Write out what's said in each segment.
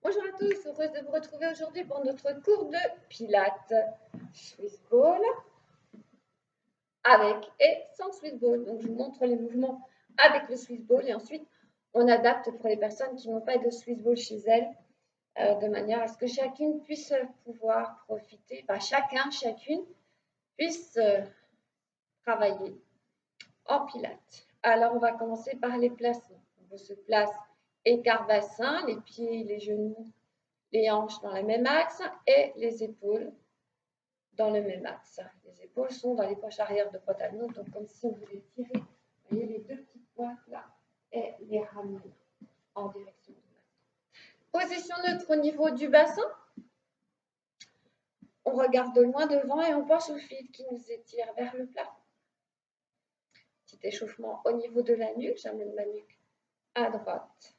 Bonjour à tous, heureuse de vous retrouver aujourd'hui pour notre cours de Pilates Swiss Ball avec et sans Swiss Ball. Donc je vous montre les mouvements avec le Swiss Ball et ensuite on adapte pour les personnes qui n'ont pas de Swiss Ball chez elles de manière à ce que chacune puisse pouvoir profiter, chacune puisse travailler en Pilates. Alors on va commencer par les placements. On se place écart bassin, les pieds, les genoux, les hanches dans le même axe et les épaules dans le même axe. Les épaules sont dans les poches arrière de pantalon, donc comme si on voulait tirer, vous voyez les deux petites pointes là, et les ramener en direction du bassin. Position neutre au niveau du bassin. On regarde de loin devant et on pense au fil qui nous étire vers le plafond. Petit échauffement au niveau de la nuque, j'amène ma nuque à droite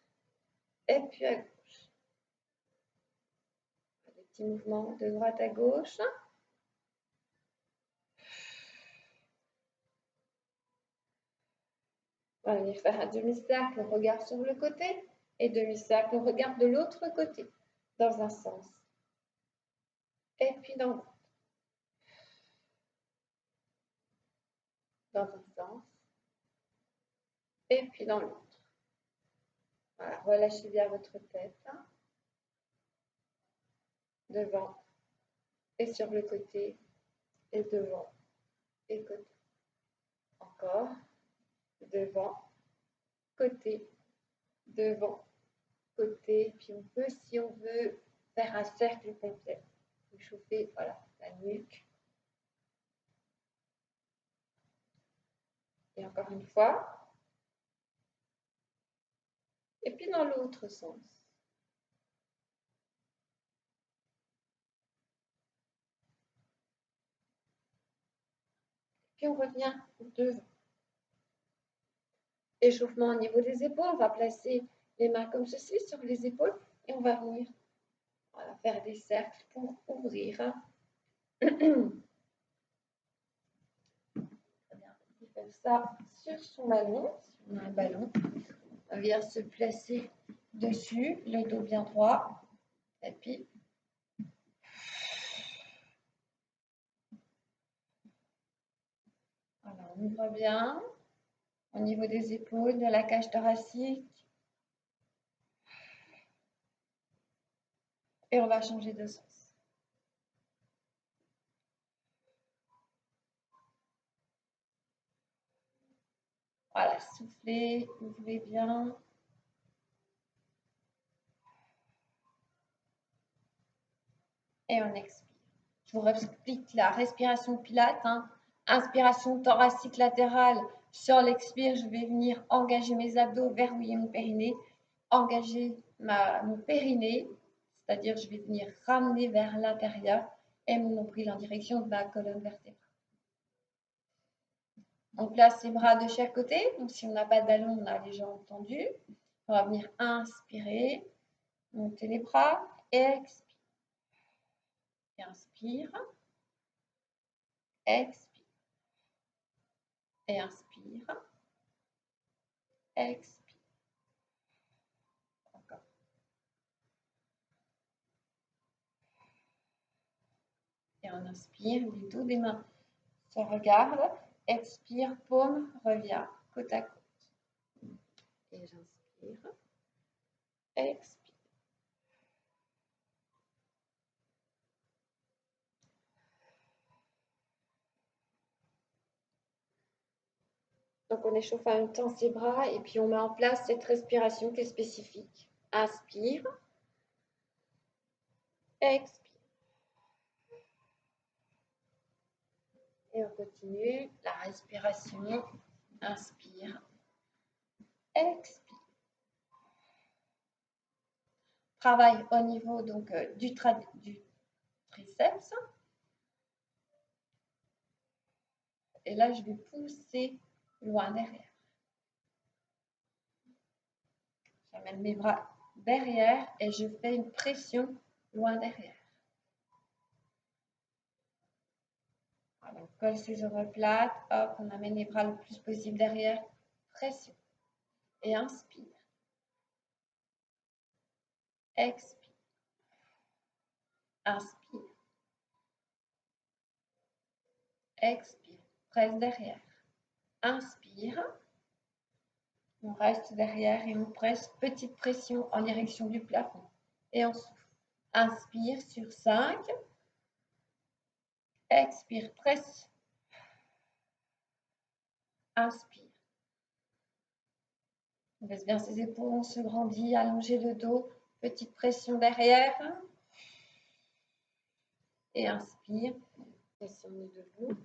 et puis à gauche. Des petits mouvements de droite à gauche. On va venir faire un demi-cercle, regard sur le côté, et demi-cercle, regard de l'autre côté, dans un sens. Et puis dans l'autre. Dans un sens. Et puis dans l'autre. Voilà, relâchez bien votre tête. Devant et sur le côté, et devant et côté. Encore. Devant, côté, devant, côté. Puis on peut, si on veut, faire un cercle complet. Vous chauffez, voilà, la nuque. Et encore une fois. Et puis dans l'autre sens. Puis on revient devant. Échauffement au niveau des épaules, on va placer les mains comme ceci sur les épaules et on va venir faire des cercles pour ouvrir. Comme ça sur son ballon, si on a un ballon, on vient se placer dessus, le dos bien droit, et puis voilà, on ouvre bien au niveau des épaules, de la cage thoracique. Et on va changer de sens. Voilà, soufflez, ouvrez bien. Et on expire. Je vous explique la respiration Pilates. Inspiration thoracique latérale. Sur l'expire, je vais venir engager mes abdos, verrouiller mon périnée, engager mon périnée, c'est-à-dire je vais venir ramener vers l'intérieur et mon nombril en direction de ma colonne vertébrale. On place les bras de chaque côté. Donc si on n'a pas de ballon, on a les jambes tendues. On va venir inspirer, monter les bras et expire. Et inspire, expire. Et inspire, expire. Encore. Et on inspire, les dos des mains se regardent. Expire, paume, revient côte à côte. Et j'inspire, expire. Donc on échauffe en même temps ses bras et puis on met en place cette respiration qui est spécifique. Inspire, expire. Et on continue la respiration. Inspire, expire. Travail au niveau donc du triceps. Et là, je vais pousser loin derrière. J'amène mes bras derrière et je fais une pression loin derrière. Voilà, on colle ses omoplates, hop, on amène les bras le plus possible derrière, pression. Et inspire. Expire. Inspire. Expire. Presse derrière. Inspire. On reste derrière et on presse. Petite pression en direction du plafond. Et on souffle. Inspire sur 5. Expire. Presse. Inspire. On baisse bien ses épaules, on se grandit, allongez le dos. Petite pression derrière. Et inspire. Et si on est debout,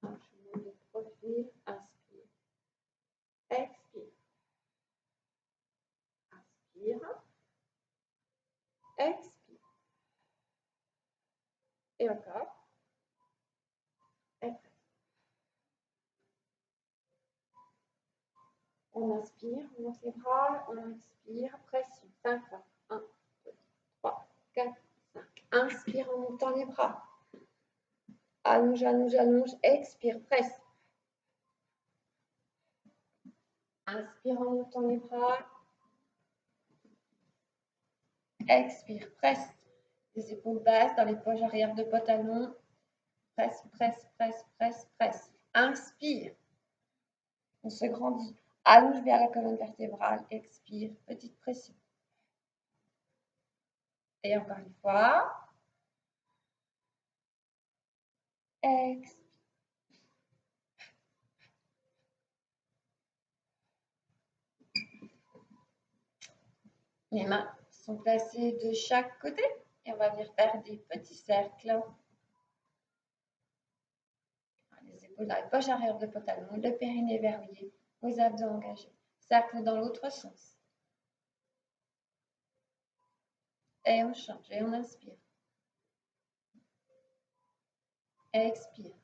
je monte de profil. Inspire. Expire. Inspire. Expire. Et encore. Expire. On inspire, on monte les bras, on expire, pression. 5 fois. 1, 2, 3, 4, 5. Inspire en montant les bras. Allonge, allonge, allonge. Expire, presse. Inspire en montant les bras. Expire, presse. Les épaules basses dans les poches arrière de pantalon. Presse, presse, presse, presse, presse. Inspire. On se grandit. Allonge vers la colonne vertébrale. Expire. Petite pression. Et encore une fois. Expire. Les mains sont placées de chaque côté. Et on va venir faire des petits cercles. Les épaules dans les poches arrière de pantalon. Le périnée verrouillé. Vos abdos engagés. Cercle dans l'autre sens. Et on change. Et on inspire. Expire.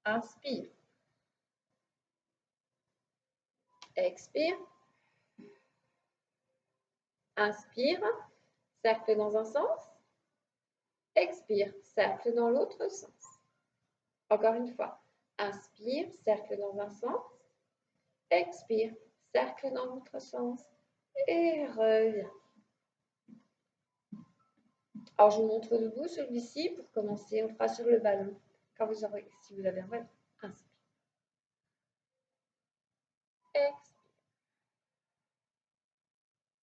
Inspire. Expire. Inspire. Cercle dans un sens. Expire. Cercle dans l'autre sens. Encore une fois. Inspire. Cercle dans un sens. Expire. Cercle dans l'autre sens. Et reviens. Alors, je vous montre debout celui-ci pour commencer. On fera sur le ballon. Quand vous aurez, si vous avez un ballon. Inspire. Expire.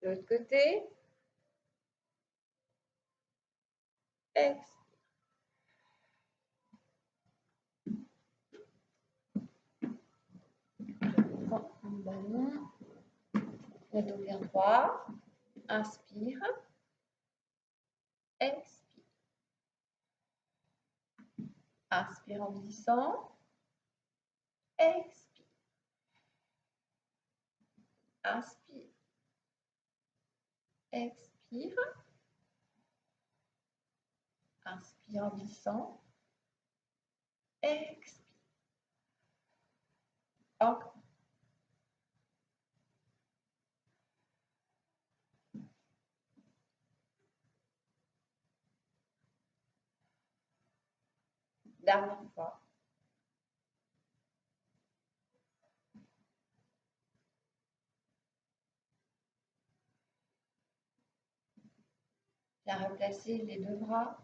De l'autre côté. Expire. Je prends un ballon. Le dos bien droit. Inspire. Expire. Inspire en glissant. Expire. Inspire. Expire. Inspire en glissant. Expire. Encore. Dernière fois. Bien replacer les deux bras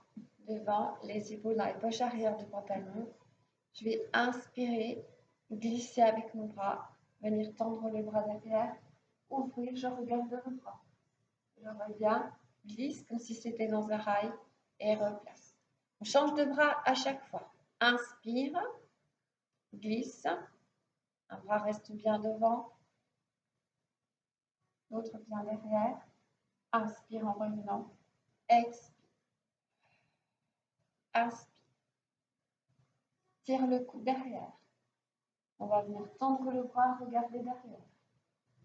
devant, les épaules dans les poches arrière du pantalon. Je vais inspirer, glisser avec mon bras, venir tendre le bras derrière, ouvrir, je regarde le bras. Je reviens, glisse comme si c'était dans un rail et replace. On change de bras à chaque fois. Inspire, glisse, un bras reste bien devant, l'autre bien derrière. Inspire en revenant, expire, inspire. Tire le cou derrière. On va venir tendre le bras, regarder derrière.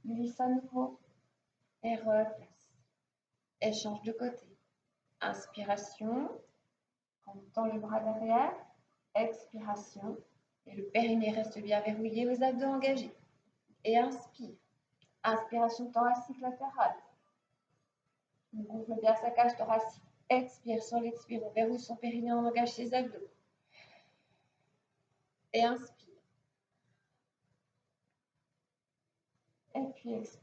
Glisse à nouveau et replace. Et change de côté. Inspiration, on tend le bras derrière. Expiration, et le périnée reste bien verrouillé, les abdos engagés. Et inspire. Inspiration thoracique latérale. On gonfle bien sa cage thoracique. Expire, sur l'expire, on verrouille son périnée, on engage ses abdos. Et inspire. Et puis expire.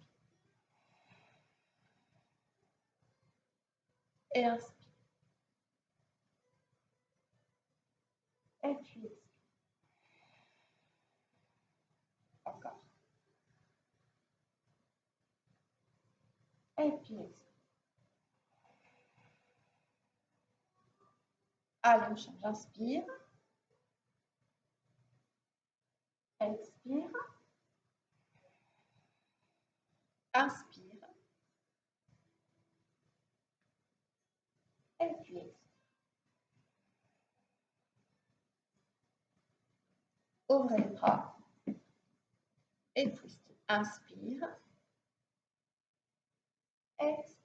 et inspire. Et puis expire. Encore. Et puis expire. Allez, on change. Inspire. Expire. Inspire. Et puis expire. Ouvrez les bras. Et twist. Inspire. Expire.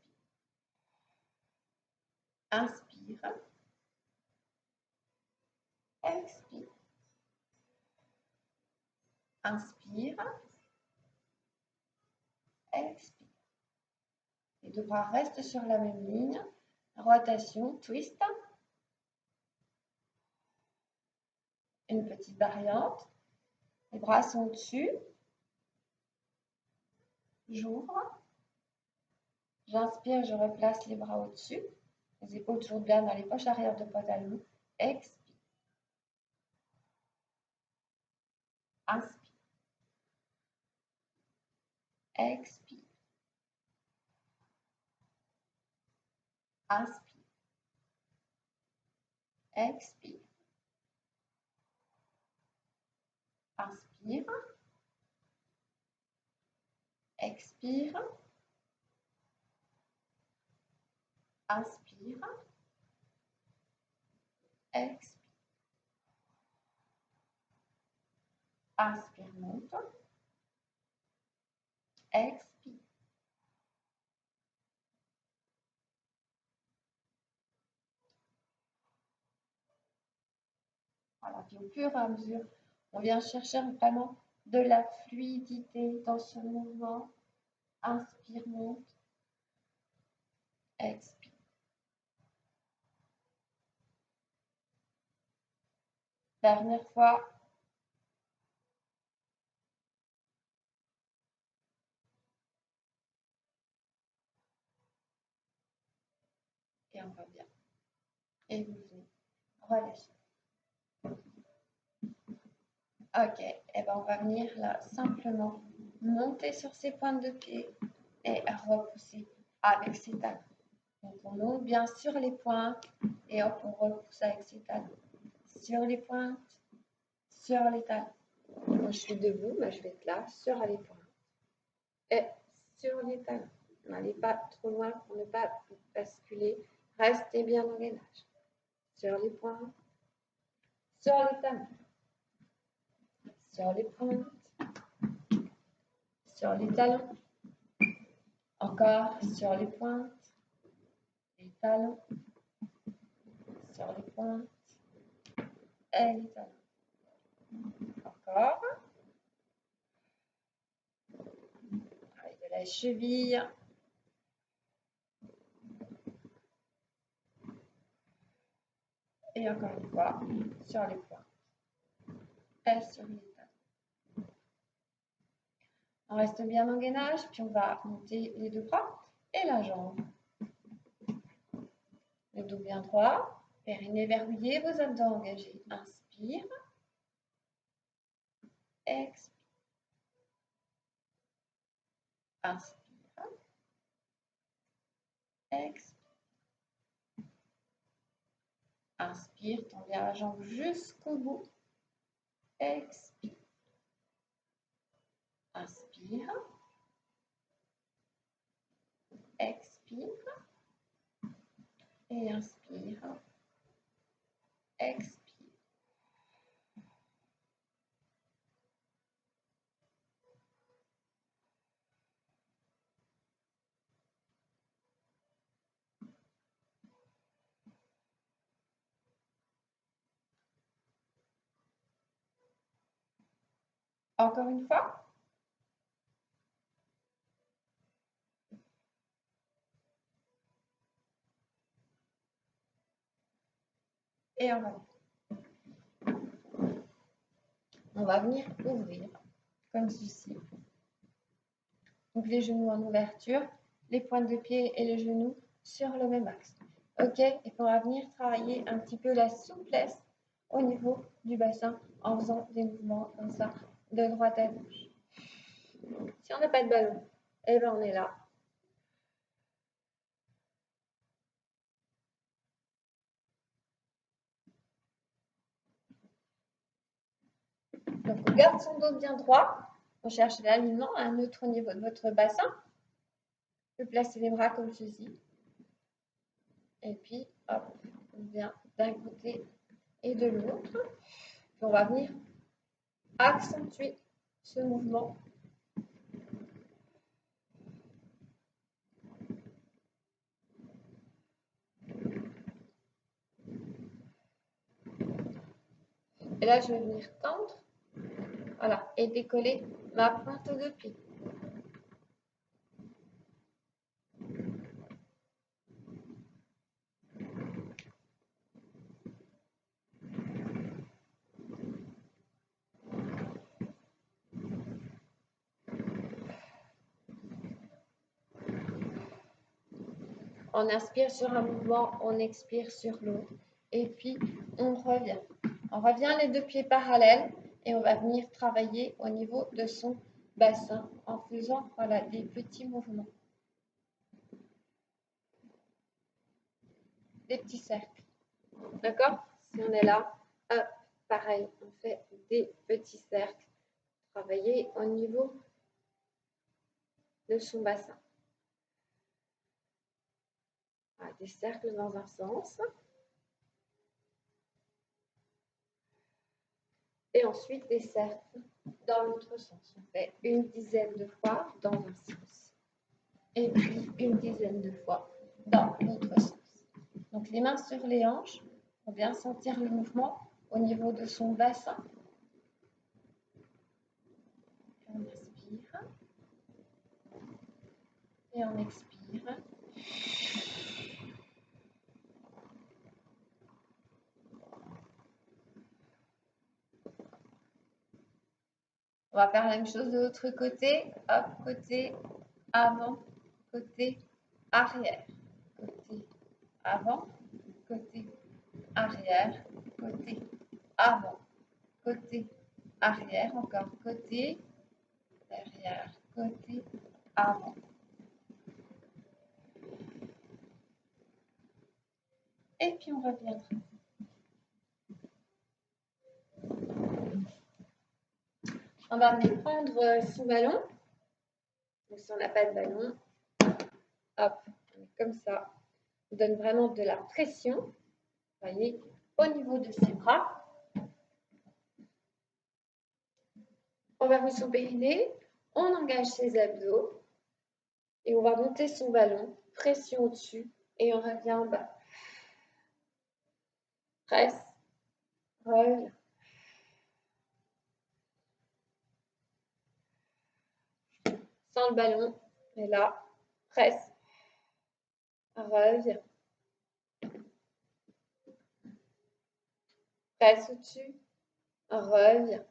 Inspire. Expire. Inspire. Expire. Les deux bras restent sur la même ligne. Rotation, twist. Une petite variante. Les bras sont au-dessus. J'ouvre. J'inspire, je replace les bras au-dessus. Les épaules toujours bien dans les poches arrière de pantalon. Expire. Inspire. Expire. Inspire. Expire. Inspire. Expire. Inspire. Expire. Inspire, monte. Expire. Voilà, puis au fur et à mesure, on vient chercher vraiment de la fluidité dans ce mouvement. Inspire, monte. Expire. Dernière fois. Et on revient. Et vous venez relâcher. Ok, et ben on va venir là simplement monter sur ses pointes de pied et repousser avec ses talons. Donc on monte bien sur les pointes et hop, on repousse avec ses talons. Sur les pointes, sur les talons. Moi je suis debout, mais je vais être là, sur les pointes et sur les talons. N'allez pas trop loin pour ne pas basculer. Restez bien dans les nages. Sur les pointes, sur les talons. Sur les pointes, sur les talons, encore sur les pointes, les talons, sur les pointes et les talons. Encore, avec de la cheville. Et encore une fois, sur les pointes et sur les talons. On reste bien en gainage, puis on va monter les deux bras et la jambe. Le dos bien droit, périnée verrouillé, vos abdos engagés. Inspire, expire, inspire, expire. Inspire, tends bien la jambe jusqu'au bout. Expire. Inspire. Expire. Et inspire. Expire. Encore une fois. Et on va venir. On va venir ouvrir comme ceci. Donc les genoux en ouverture, les pointes de pied et les genoux sur le même axe. Ok, et puis on va venir travailler un petit peu la souplesse au niveau du bassin en faisant des mouvements comme ça, de droite à gauche. Si on n'a pas de ballon, eh ben on est là. Donc on garde son dos bien droit, on cherche l'alignement à un neutre au niveau de votre bassin. Vous pouvez placer les bras comme ceci. Et puis, hop, on vient d'un côté et de l'autre. Puis on va venir accentuer ce mouvement. Et là, je vais venir tendre, voilà, et décoller ma pointe de pied. On inspire sur un mouvement, on expire sur l'autre. Et puis, on revient. On revient les deux pieds parallèles et on va venir travailler au niveau de son bassin en faisant voilà, des petits mouvements. Des petits cercles. D'accord? Si on est là, hop, pareil, on fait des petits cercles. Travailler au niveau de son bassin. Voilà, des cercles dans un sens. Et ensuite des cercles dans l'autre sens. On fait une dizaine de fois dans un sens. Et puis une dizaine de fois dans l'autre sens. Donc les mains sur les hanches pour bien sentir le mouvement au niveau de son bassin. On inspire. Et on expire. On va faire la même chose de l'autre côté. Hop, côté avant, côté arrière. Côté avant, côté arrière, côté avant, côté arrière, encore côté, derrière, côté avant. Et puis on reviendra. On va venir prendre son ballon. Donc si on n'a pas de ballon, hop, comme ça. On donne vraiment de la pression, vous voyez, au niveau de ses bras. On va remettre son périnée, on engage ses abdos et on va monter son ballon, pression au-dessus et on revient en bas. Presse, revient. Sans le ballon, et là, presse, revient. Presse au-dessus, revient.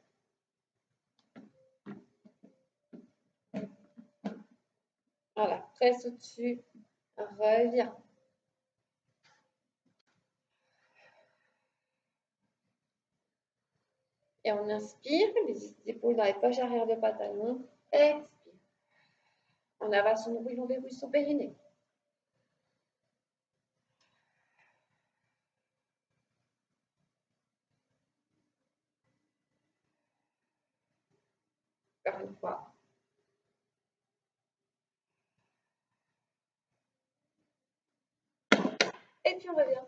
Voilà, presse au-dessus, revient. Et on inspire, les épaules dans les poches arrière de pantalon, expire. On avale son nombril, on déroule son périnée. Encore une fois. Et puis on revient.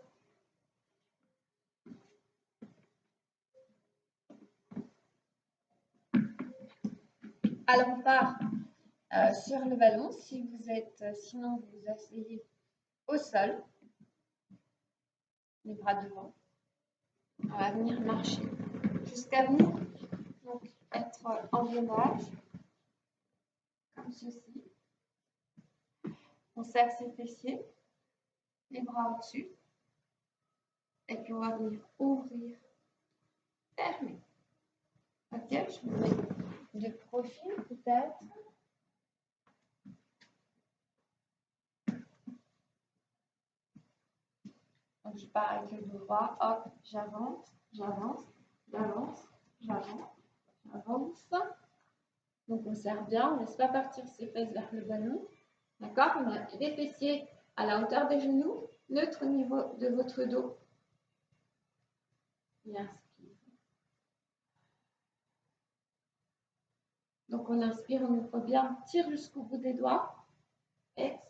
Alors on part sur le ballon. Si vous êtes, sinon vous vous asseyez au sol, les bras devant. On va venir marcher jusqu'à venir donc être en gainage, comme ceci. On serre ses fessiers, les bras au-dessus. Et puis on va venir ouvrir, fermer. Ok, je me mets de profil peut-être. Donc, je pars avec le dos droit, hop, j'avance, j'avance, j'avance, j'avance, j'avance. Donc, on serre bien, on ne laisse pas partir ses fesses vers le ballon. D'accord? On a les fessiers à la hauteur des genoux, neutre au niveau de votre dos. Et inspire. Donc, on inspire, on ouvre bien, tire jusqu'au bout des doigts. Expire.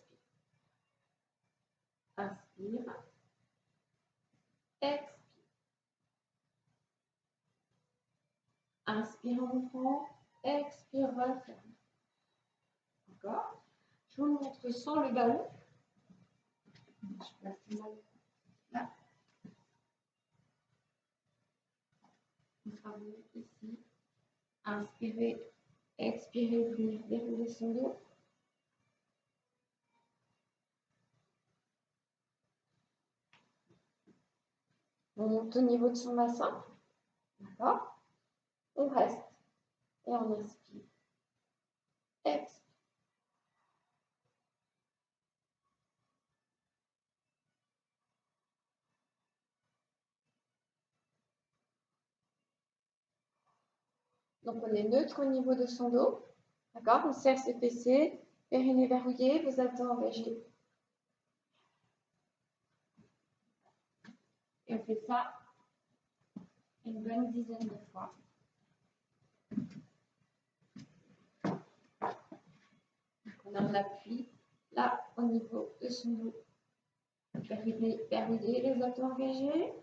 Inspire. Expire. Inspire en ouvrant. Expire, referme. D'accord? Je vous le montre sans le ballon. Je place le ballon là. On sera venu ici. Inspirez, expirez, venir dérouler son dos. On monte au niveau de son bassin. D'accord? On reste. Et on inspire. Expire. Donc, on est neutre au niveau de son dos. D'accord? On serre ses fessiers, périnée verrouillé, vos abdos engagés. Et on fait ça une bonne dizaine de fois. Donc, on a un appui là au niveau de son dos. Périnée verrouillé, les abdos engagés.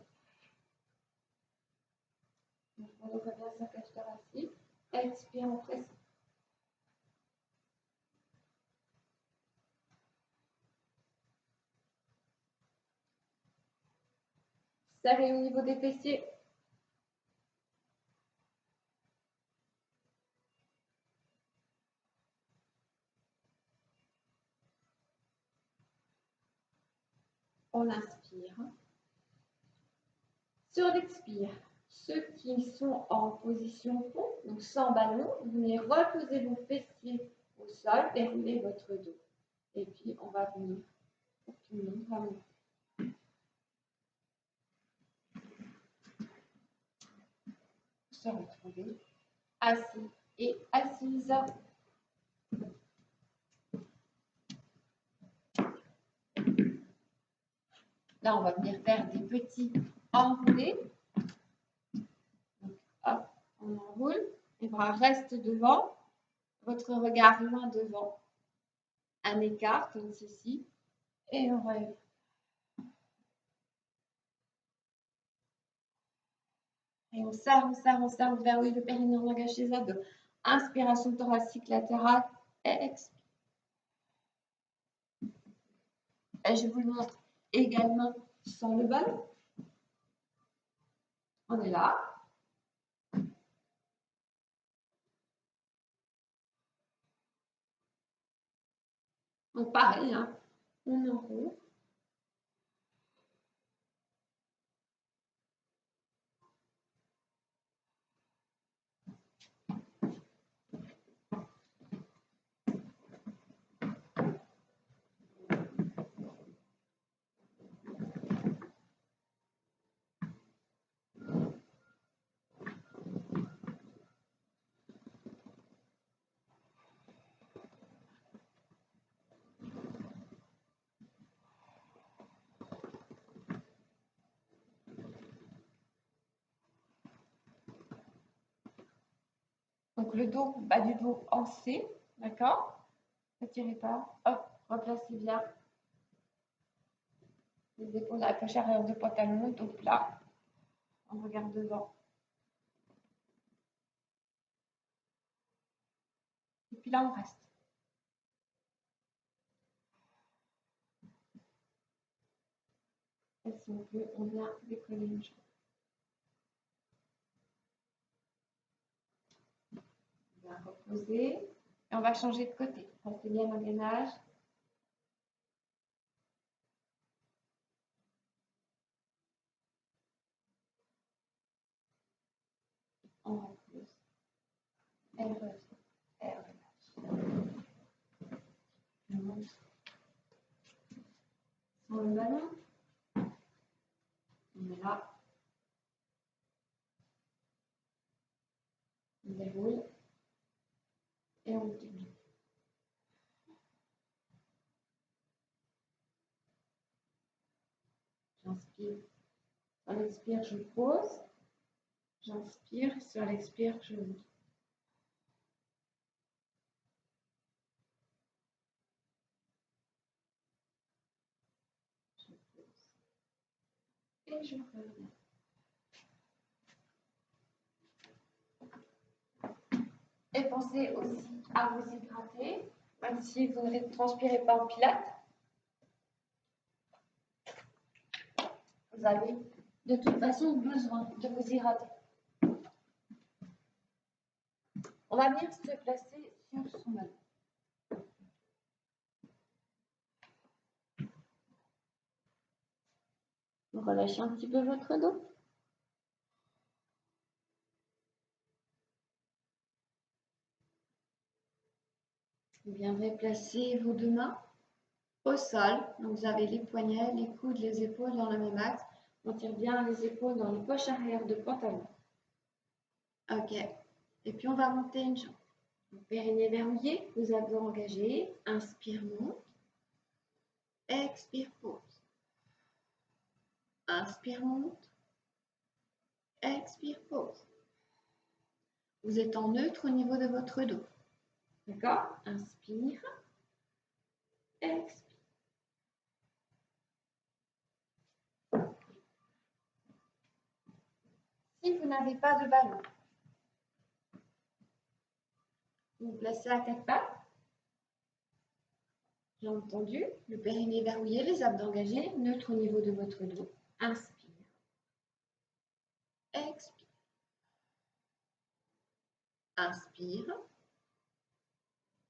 Donc, on ouvre bien sa cage thoracique. Expire, on presse. Serrez au niveau des fessiers. On inspire. Sur l'expire, ceux qui sont en position fond, donc sans ballon, vous venez reposer vos fessiers au sol, dérouler votre dos. Et puis, on va venir pour tout le monde, vraiment. Se retrouver assis et assise. Là, on va venir faire des petits enroulés. Donc, hop, on enroule. Les bras restent devant. Votre regard loin devant. Un écart comme ceci. Et on relève. Et on serre, on serre, on serre. On verrouille le périnée, on engage les abdos. Inspiration thoracique latérale. Expire. Et je vous le montre également sans le ballon. On est là. Donc pareil, hein, on enroule. Donc le dos, bas du dos en C, d'accord? Ne tirez pas. Hop, replacez bien. Les épaules à la poche arrière de pantalon, dos plat. On regarde devant. Et puis là, on reste. Et si on peut, on vient décoller une jambe. On va reposer. Et on va changer de côté. Restez bien au gainage. On repose. Elle revient. Elle relâche. Je monte. Sur le ballon. J'inspire. Sur l'expire, je pose. J'inspire. Sur l'expire, je ouvre. Je pose. Et je reviens. Et pensez aussi à vous hydrater, même si vous ne transpirez pas en pilates. Vous avez de toute façon besoin de vous hydrater. On va venir se placer sur son ballon. Vous relâchez un petit peu votre dos. Vous viendrez placer vos deux mains au sol. Donc vous avez les poignets, les coudes, les épaules dans le même axe. On tire bien les épaules dans les poches arrière de pantalon. Ok. Et puis on va monter une jambe. Donc, périnée verrouillé, vous abdos engagés. Inspire, monte. Expire, pause. Inspire, monte. Expire, pause. Vous êtes en neutre au niveau de votre dos. D'accord? Inspire. Expire. Si vous n'avez pas de ballon, vous vous placez à quatre pattes. J'ai entendu, le périnée verrouillé, les abdos engagés, neutre au niveau de votre dos. Inspire. Expire. Inspire.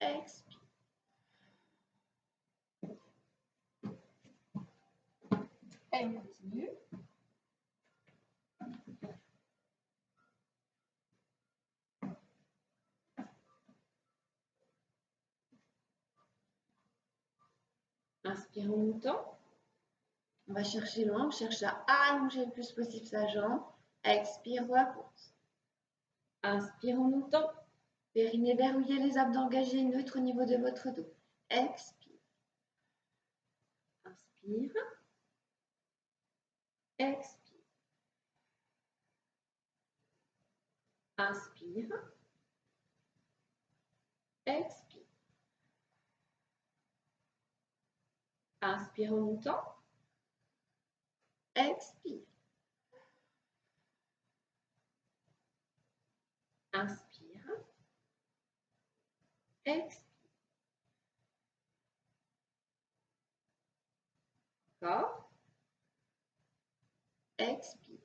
Expire. Et on continue. Inspire en montant. On va chercher loin, on cherche à allonger le plus possible sa jambe. Expire, repose. Inspire en montant. Périnée verrouillé, les abdos engagés, neutre au niveau de votre dos. Expire. Inspire. Expire. Inspire. Expire. Inspire en montant. Expire. Inspire. Expire. Encore. Expire.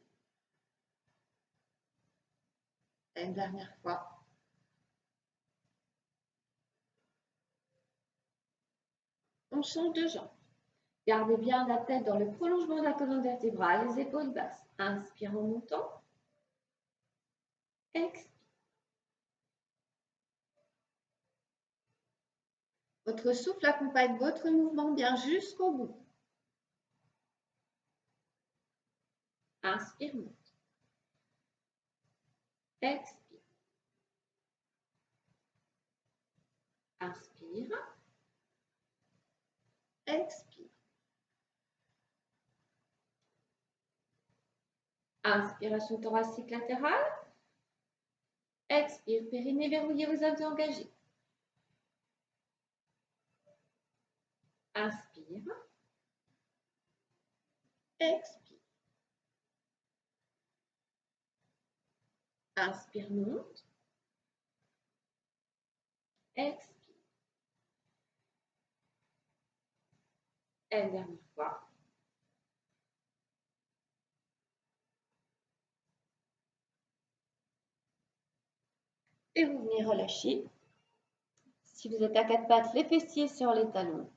Et une dernière fois. On change de jambe. Gardez bien la tête dans le prolongement de la colonne vertébrale, les épaules basses. Inspire en montant. Expire. Votre souffle accompagne votre mouvement bien jusqu'au bout. Inspire, monte. Expire. Inspire. Expire. Inspiration thoracique latérale. Expire, périnée verrouillé, vos abdos engagés. Inspire. Expire. Inspire, monte. Expire. Et une dernière fois. Et vous venez relâcher. Si vous êtes à quatre pattes, les fessiers sur les talons.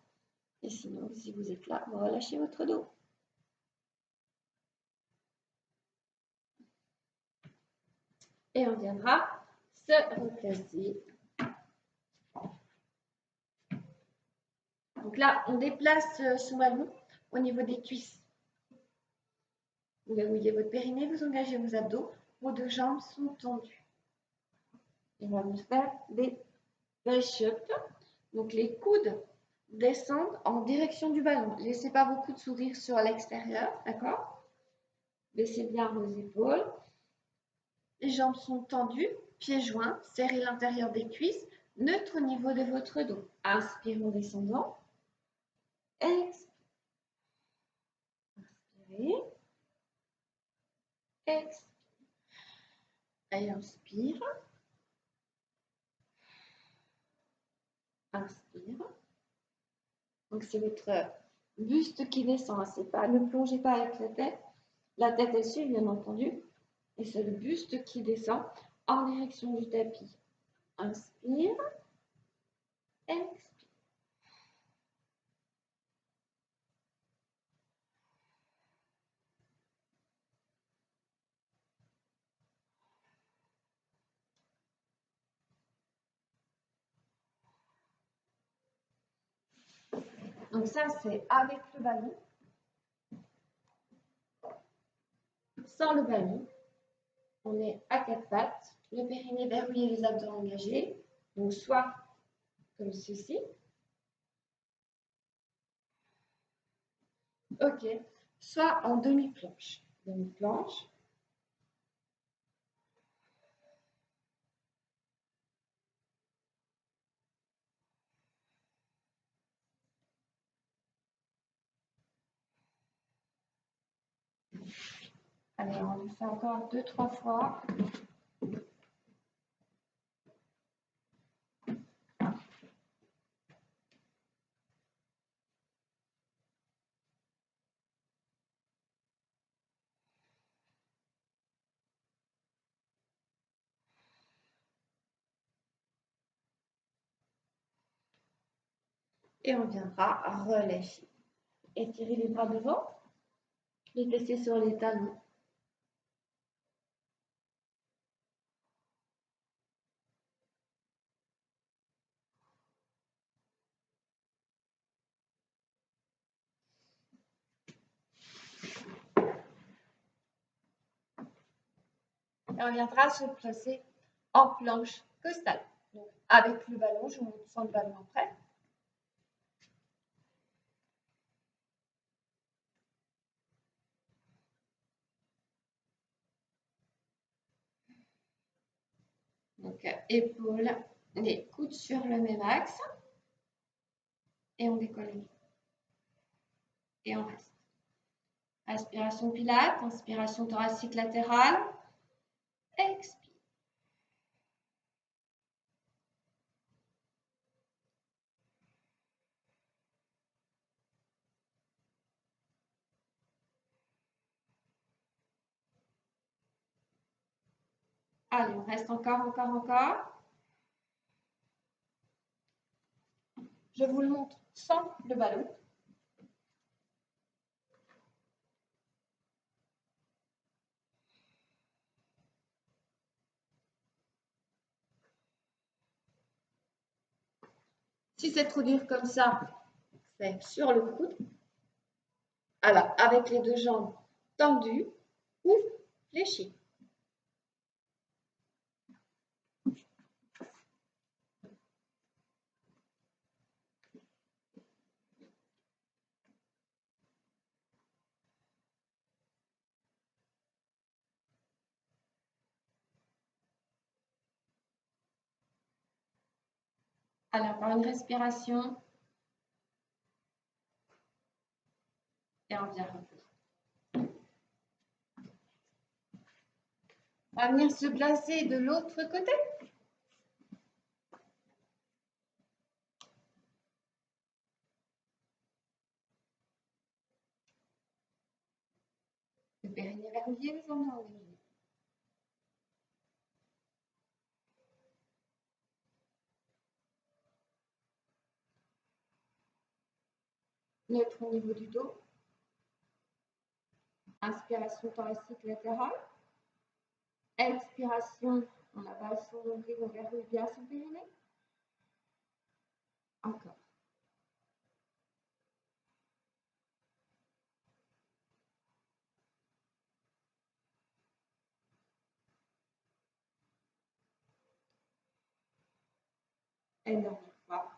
Et sinon, si vous êtes là, vous relâchez votre dos. Et on viendra se replacer. Donc là, on déplace son ballon au niveau des cuisses. Vous verrouillez votre périnée, vous engagez vos abdos. Vos deux jambes sont tendues. Et on va nous faire des push-ups. Donc les coudes descendre en direction du ballon. Laissez pas beaucoup de sourire sur l'extérieur, d'accord? Baissez bien vos épaules. Les jambes sont tendues, pieds joints, serrez l'intérieur des cuisses, neutre au niveau de votre dos. Inspirez en descendant. Expirez. Expire. Et inspire. Inspire. Donc c'est votre buste qui descend. C'est pas, ne plongez pas avec la tête. La tête elle suit bien entendu. Et c'est le buste qui descend en direction du tapis. Inspire. Expire. Donc ça c'est avec le ballon. Sans le ballon, on est à quatre pattes, le périnée verrouillé, les abdos engagés. Donc soit comme ceci. Ok. Soit en demi-planche. Demi-planche. Allez, on le fait encore 2-3 fois. Et on viendra relâcher. Étirez les bras devant, les fessiers sur les talons. Et on viendra se placer en planche costale. Donc, avec le ballon, je vous montre sans le ballon après. Donc, épaules, les coudes sur le même axe. Et on décolle. Et on reste. Inspiration pilates, inspiration thoracique latérale. Expire. Allez, on reste encore. Je vous le montre sans le ballon. Si c'est trop dur comme ça, c'est sur le coude. Alors, avec les deux jambes tendues ou fléchies. Allez, encore une respiration. Et on vient reposer. On va venir se placer de l'autre côté. Le périnée verrouillé, les abdos engagés. Neutre au niveau du dos. Inspiration thoracique latérale. Expiration, on abaisse son nombril, on verrouille bien son périnée. Encore. Et dernière fois.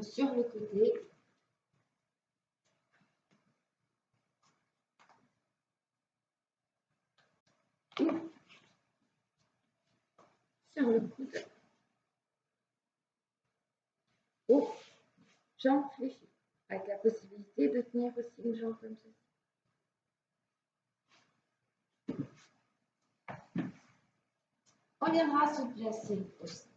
sur le côté. Sur le coude. Oh, jambe fléchie, avec la possibilité de tenir aussi une jambe comme ça. On viendra se placer aussi.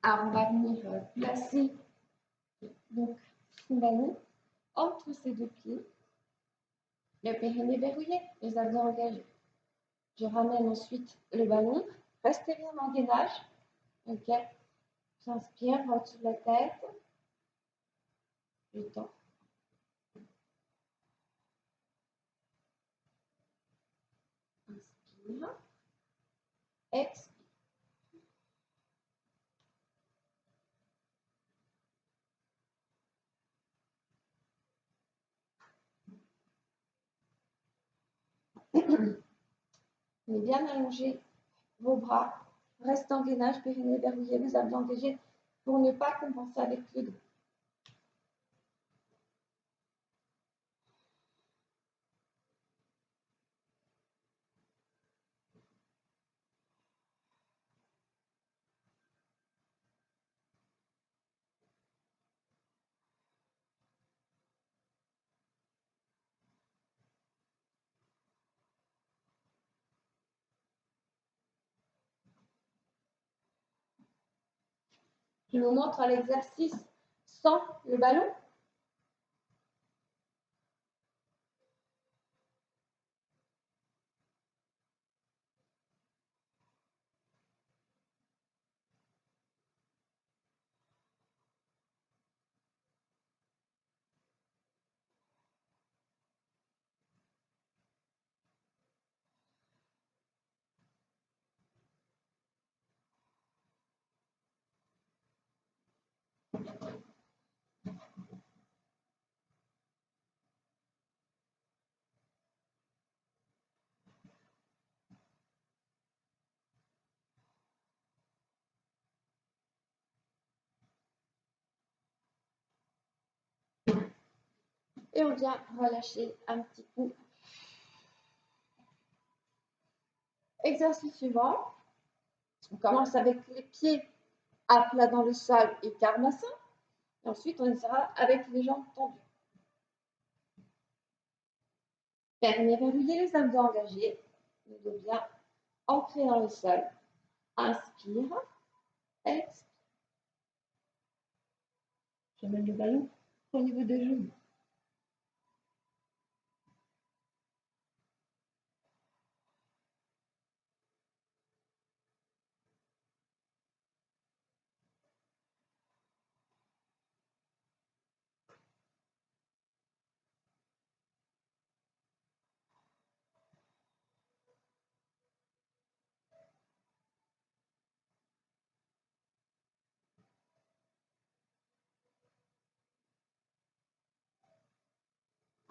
Alors, on va venir placer donc son ballon entre ses deux pieds. Le périnée verrouillé, les abdos engagés. Je ramène ensuite le ballon. Restez bien en gainage. Ok. J'inspire au-dessus de la tête. Je tends. Inspire. Expire. Mais bien allonger vos bras. Reste en gainage, périnée verrouillé, les abdos engagés pour ne pas compenser avec le dos. Je vous montre l'exercice sans le ballon. Et on vient relâcher un petit coup. Exercice suivant. On commence avec les pieds à plat dans le sol et carnassin. Et ensuite, on ira avec les jambes tendues. Périnée verrouillé, les abdos engagés. Le dos bien ancré dans le sol. Inspire. Expire. Je mets le ballon au niveau des genoux.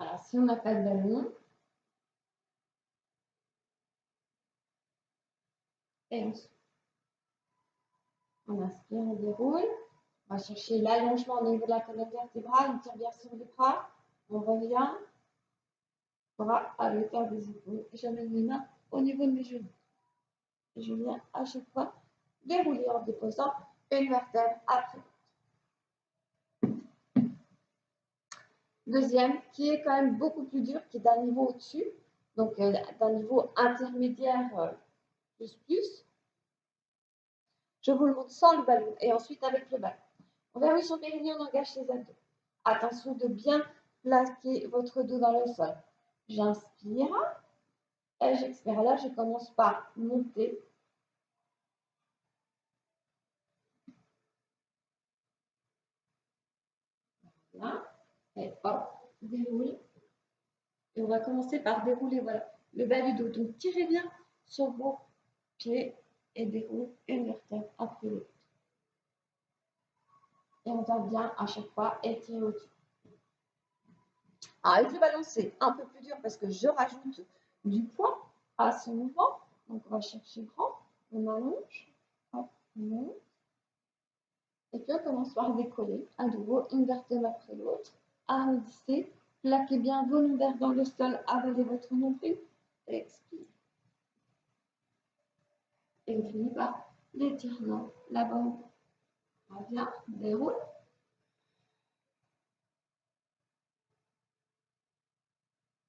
Alors, si on n'a pas de ballon, et on inspire, on déroule. On va chercher l'allongement au niveau de la colonne vertébrale. On tire bien sur les bras. On revient. Bras à l'auteur des épaules. J'amène mes mains au niveau de mes genoux. Et je viens à chaque fois dérouler en déposant une vertèbre après l'autre. Deuxième, qui est quand même beaucoup plus dur, qui est d'un niveau au-dessus, donc d'un niveau intermédiaire plus. Je vous le montre sans le ballon et ensuite avec le ballon. On verrouille son périnée, on engage les abdos. Attention de bien plaquer votre dos dans le sol. J'inspire et j'expire. Là, je commence par monter. Là, et hop, déroule. Et on va commencer par dérouler, voilà, le bas du dos. Donc, tirez bien sur vos pieds et déroule une vertèbre après l'autre. Et on va bien à chaque fois étirer au-dessus. Alors, avec le ballon, c'est un peu plus dur parce que je rajoute du poids à ce mouvement. Donc, on va chercher grand. On allonge, hop, on monte. Et puis on commence par décoller. À nouveau, une vertèbre après l'autre. Arrondissez, plaquez bien vos lombaires dans le sol, avalez votre nombril. Expire. Et on finit par l'étirement. L'avant revient, déroule.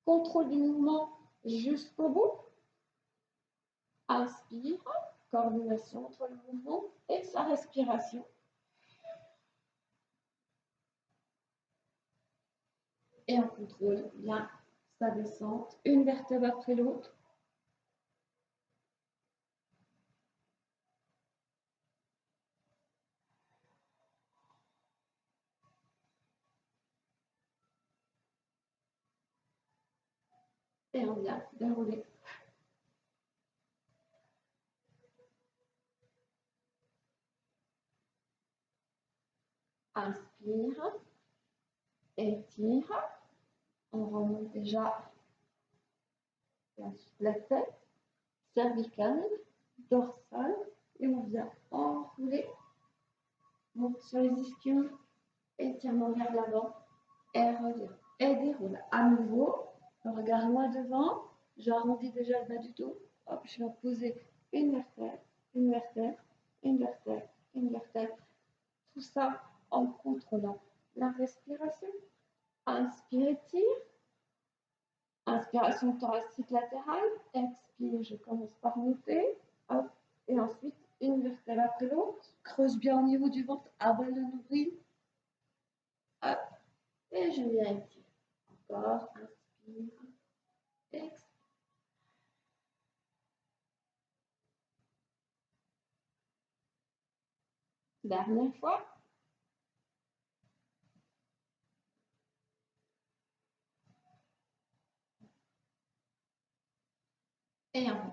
Contrôle du mouvement jusqu'au bout. Inspire, coordination entre le mouvement et sa respiration. Et on contrôle bien sa descente, une vertèbre après l'autre. Et on vient dérouler. Inspire, étire. On remonte déjà la tête, cervicale, dorsale, et on vient enrouler. Monte sur les ischions, étirement vers l'avant, et revient. Et déroule. À nouveau, regarde loin devant, j'arrondis déjà le bas du dos. Hop, je vais poser une vertèbre, une vertèbre, une vertèbre, une vertèbre. Tout ça en contrôlant la respiration. Inspire, étire. Inspiration thoracique latérale. Expire, je commence par monter. Hop. Et ensuite, une vertèbre après l'autre. Creuse bien au niveau du ventre, avale le nombril. Hop. Et je viens étirer. Encore. Inspire. Expire. Dernière fois. Et un peu.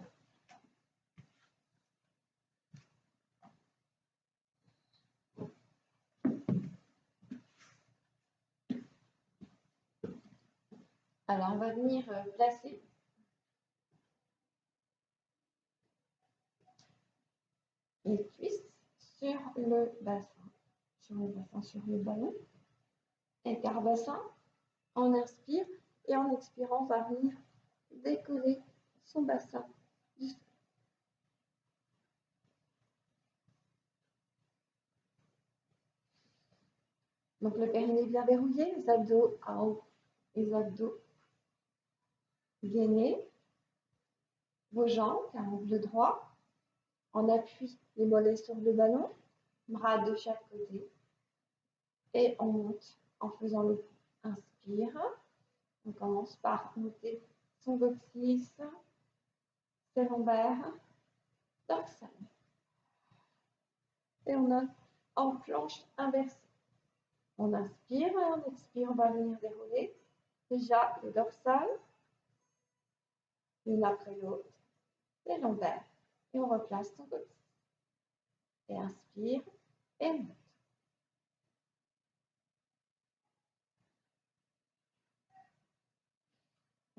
Alors, on va venir placer les cuisses sur le bassin, sur le ballon. Écart bassin, on inspire et en expirant, on va venir décoller son bassin du sol. Donc le périnée bien verrouillé, les abdos en haut, les abdos gainés, vos jambes à angle droit, en appui les mollets sur le ballon, bras de chaque côté, et on monte en faisant le inspire. On commence par monter son coccyx, ses lombaires, dorsale. Et on a en planche inversée. On inspire et on expire, on va venir dérouler déjà le dorsal, l'une après l'autre, les lombaires. Et on replace son coccyx. Et inspire et monte.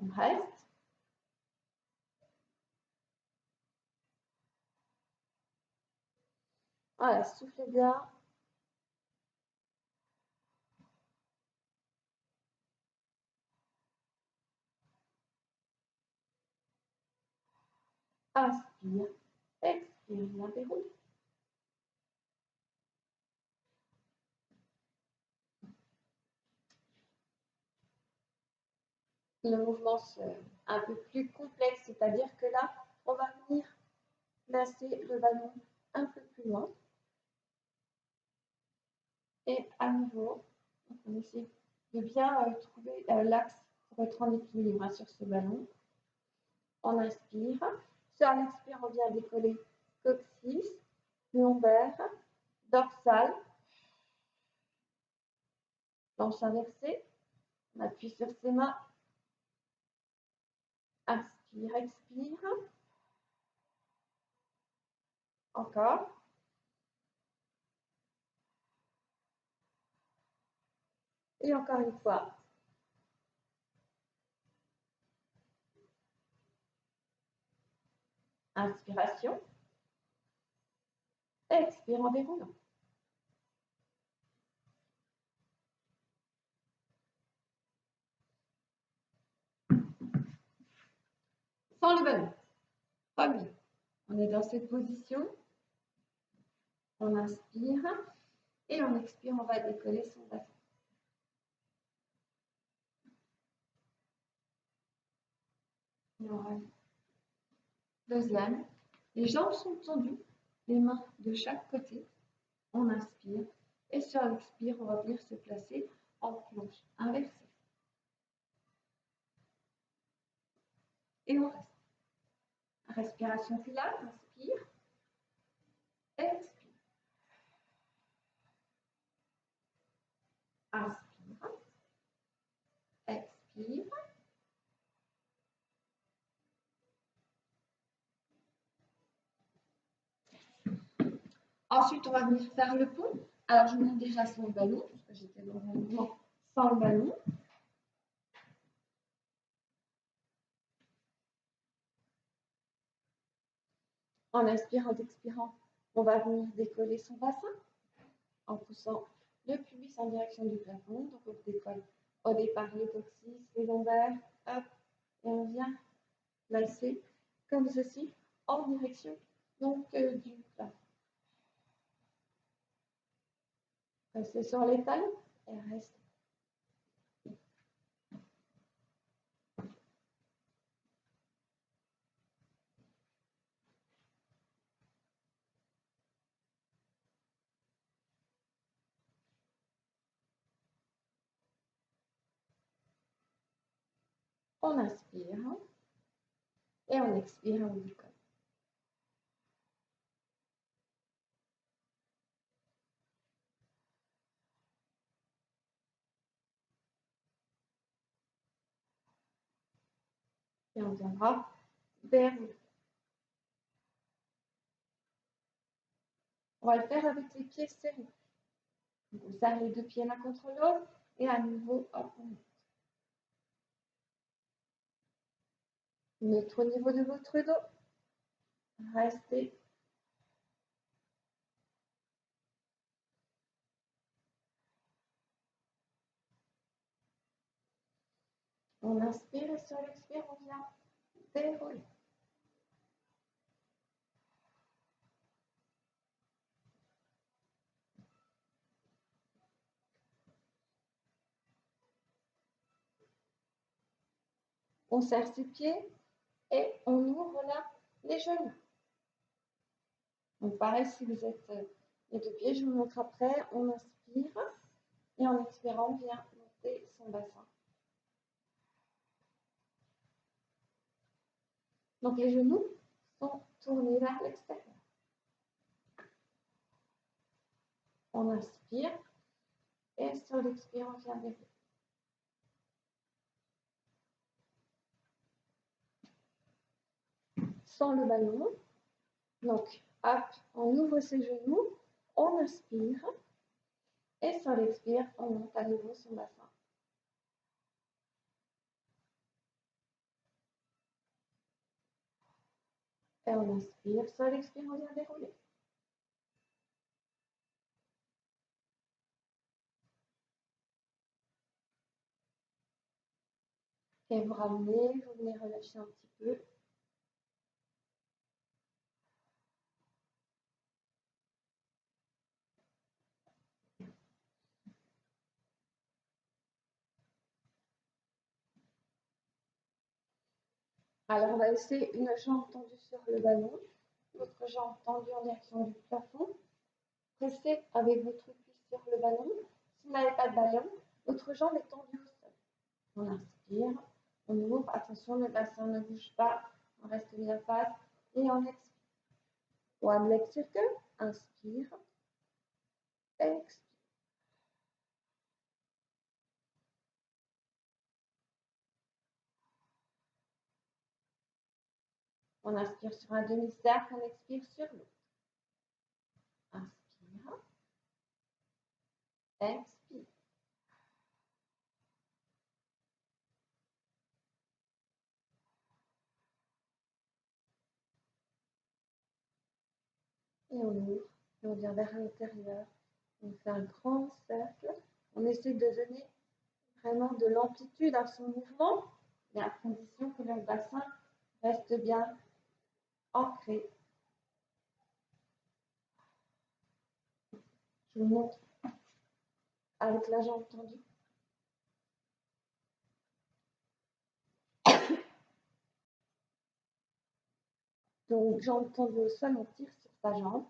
On reste. Voilà, soufflez bien. Inspire, expire, bien déroule. Le mouvement un peu plus complexe, c'est-à-dire que là, on va venir placer le ballon un peu plus loin. Et à nouveau, on essaie de bien trouver l'axe pour être en équilibre sur ce ballon. On inspire. Sur l'expire, on vient décoller coccyx, lombaire, dorsale, planche inversée. On appuie sur ses mains. Inspire, expire. Encore. Et encore une fois. Inspiration. Expire en déroulant. Sans le ballon. Premier. On est dans cette position. On inspire. Et on expire, on va décoller son bassin. Et on revient. Deuxième. Les jambes sont tendues. Les mains de chaque côté. On inspire. Et sur l'expire, on va venir se placer en planche inversée. Et on reste. Respiration pilaire, inspire, expire. Inspire, expire. Ensuite, on va venir faire le pont. Alors, je monte déjà sans le ballon, parce que j'étais dans un mouvement sans le ballon. En inspirant, expirant, on va venir décoller son bassin en poussant le pubis en direction du plafond. Donc, on décolle au départ les coccyx, les lombaires, hop, et on vient placer comme ceci en direction donc du plafond. Restez sur les talons et reste. On inspire et on expire, on décolle. Et on viendra vers nous. On va le faire avec les pieds serrés. Donc, on serre les deux pieds l'un contre l'autre et à nouveau, hop, on monte. Neutre au niveau de votre dos. Restez. On inspire et sur l'expire, on vient dérouler. On serre ses pieds et on ouvre là les genoux. Donc pareil, si vous êtes les deux pieds, je vous montre après. On inspire et en expirant, on vient monter son bassin. Donc les genoux sont tournés vers l'extérieur. On inspire et sur l'expire, on vient dérouler. Sans le ballon. Donc, hop, on ouvre ses genoux, on inspire et sur l'expire, on monte à nouveau son bassin. Et on inspire, sur l'expire, on vient dérouler. Et vous ramenez, vous venez relâcher un petit peu. Alors, on va laisser une jambe tendue sur le ballon, l'autre jambe tendue en direction du plafond. Restez avec votre cuisse sur le ballon. Si vous n'avez pas de ballon, votre jambe est tendue au sol. On inspire, on ouvre, attention, le bassin ne bouge pas, on reste bien face et on expire. One leg circle, inspire, expire. On inspire sur un demi-cercle, on expire sur l'autre. Inspire, expire. Et on ouvre et on vient vers l'intérieur. On fait un grand cercle. On essaie de donner vraiment de l'amplitude à son mouvement, mais à condition que le bassin reste bien ancré. Je vous montre avec la jambe tendue. Donc, jambe tendue au sol, on tire sur sa jambe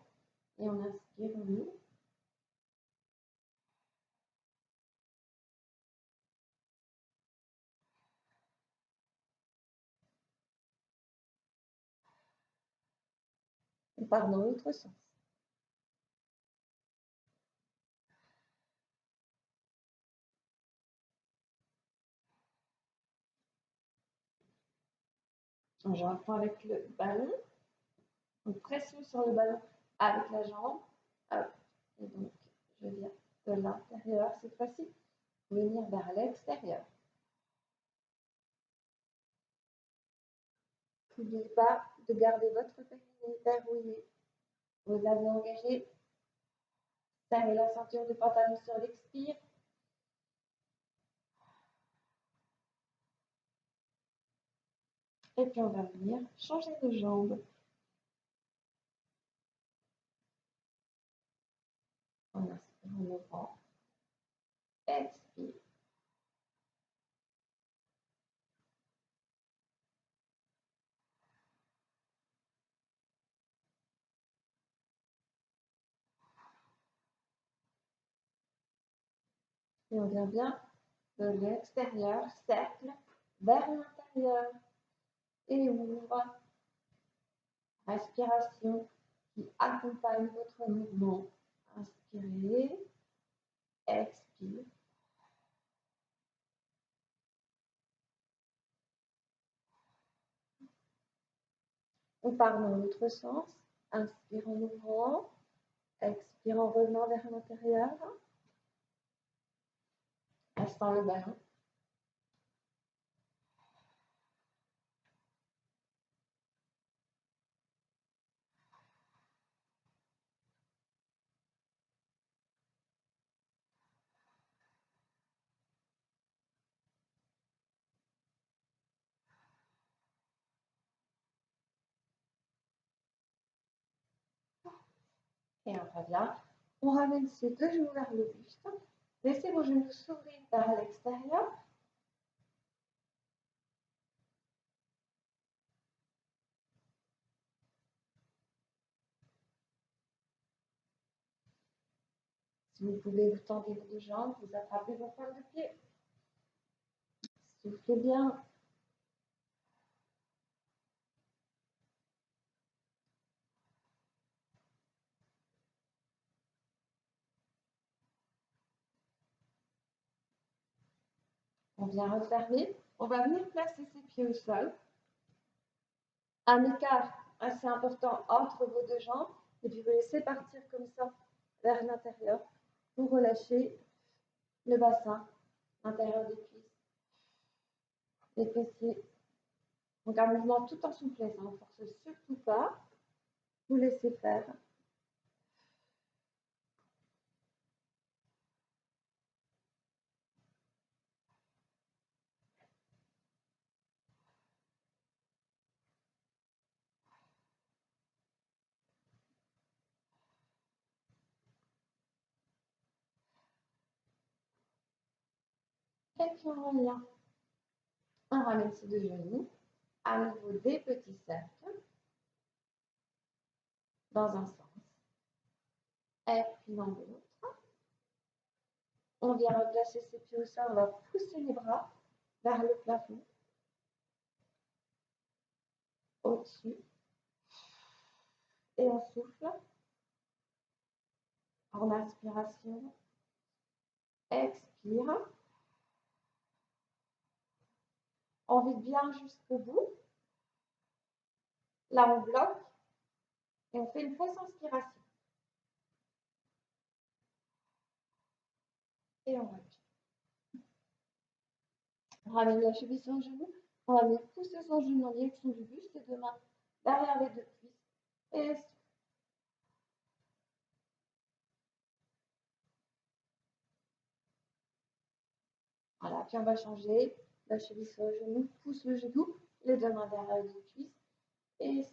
et on inspire, on ouvre. On part dans l'autre sens. Je reprends avec le ballon. On pression sur le ballon avec la jambe. Hop. Et donc, je viens de l'intérieur cette fois-ci, venir vers l'extérieur. N'oubliez pas de garder votre périnée verrouillé. Vous avez engagé. Serrez la ceinture du pantalon sur l'expire. Et puis on va venir changer de jambe. On inspire en ouvrant. Expire. Et on vient bien de l'extérieur, cercle, vers l'intérieur. Et ouvre. Respiration qui accompagne votre mouvement. Inspirez. Expire. On part dans l'autre sens. Inspire en ouvrant. Expire en revenant vers l'intérieur. Restant le ballon. Et on revient. On ramène ses deux genoux vers le buste. Laissez vos genoux s'ouvrir vers l'extérieur. Si vous pouvez, vous tendez vos deux jambes, vous attrapez vos pointes de pied. Soufflez bien. On vient refermer. On va venir placer ses pieds au sol. Un écart assez important entre vos deux jambes. Et puis vous laissez partir comme ça vers l'intérieur pour relâcher le bassin, l'intérieur des cuisses, des fessiers. Donc un mouvement tout en souplesse. On ne force surtout pas. Vous laissez faire. Et puis on revient. On ramène ses deux genoux. À nouveau des petits cercles. Dans un sens. Et puis dans l'autre. On vient replacer ses pieds au sol. On va pousser les bras vers le plafond. Au-dessus. Et on souffle. En inspiration. Expire. On vide bien jusqu'au bout. Là, on bloque. Et on fait une fausse inspiration. Et on revient. On ramène la cheville sur le genou. On va venir pousser son genou en direction du buste et deux mains derrière les deux cuisses. Et Voilà, puis on va changer la cheville sur le genou, pousse le genou, les deux mains derrière les cuisses et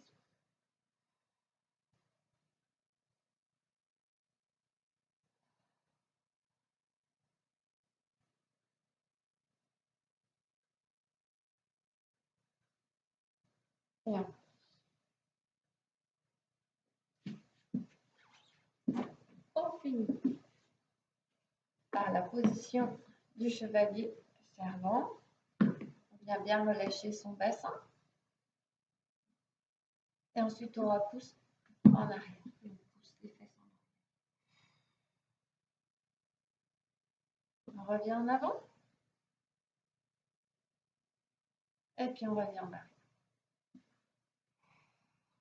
bien. On finit par la position du chevalier servant. On vient bien relâcher son bassin. Et ensuite, on repousse en arrière. On pousse les fesses en arrière. On revient en avant. Et puis, on revient en arrière.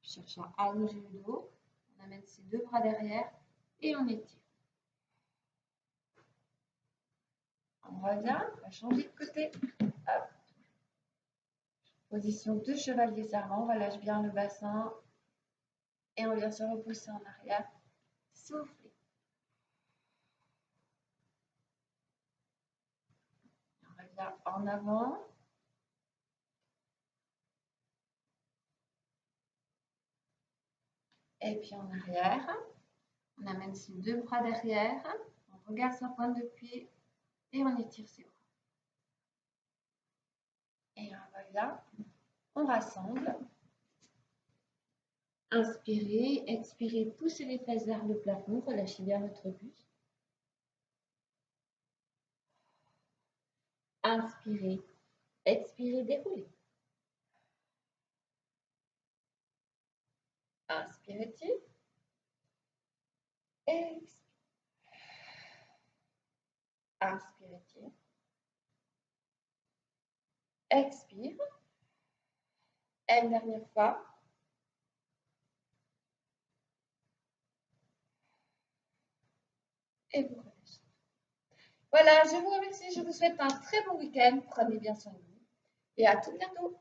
On cherche à allonger le dos. On amène ses deux bras derrière et on étire. On revient, on va changer de côté. Hop. Position de chevalier servant, on relâche bien le bassin et on vient se repousser en arrière. Soufflez. On revient en avant. Et puis en arrière. On amène ses deux bras derrière. On regarde sa pointe de pied et on étire ses bras. Et on revient. On rassemble. Inspirez, expirez, poussez les fesses vers le plafond, relâchez bien votre buste. Inspirez, expirez, déroulez. Inspirez-t-il. Expirez. Inspirez-t-il. Expire. Et une dernière fois. Et vous relâchez. Voilà, je vous remercie. Je vous souhaite un très bon week-end. Prenez bien soin de vous. Et à tout bientôt.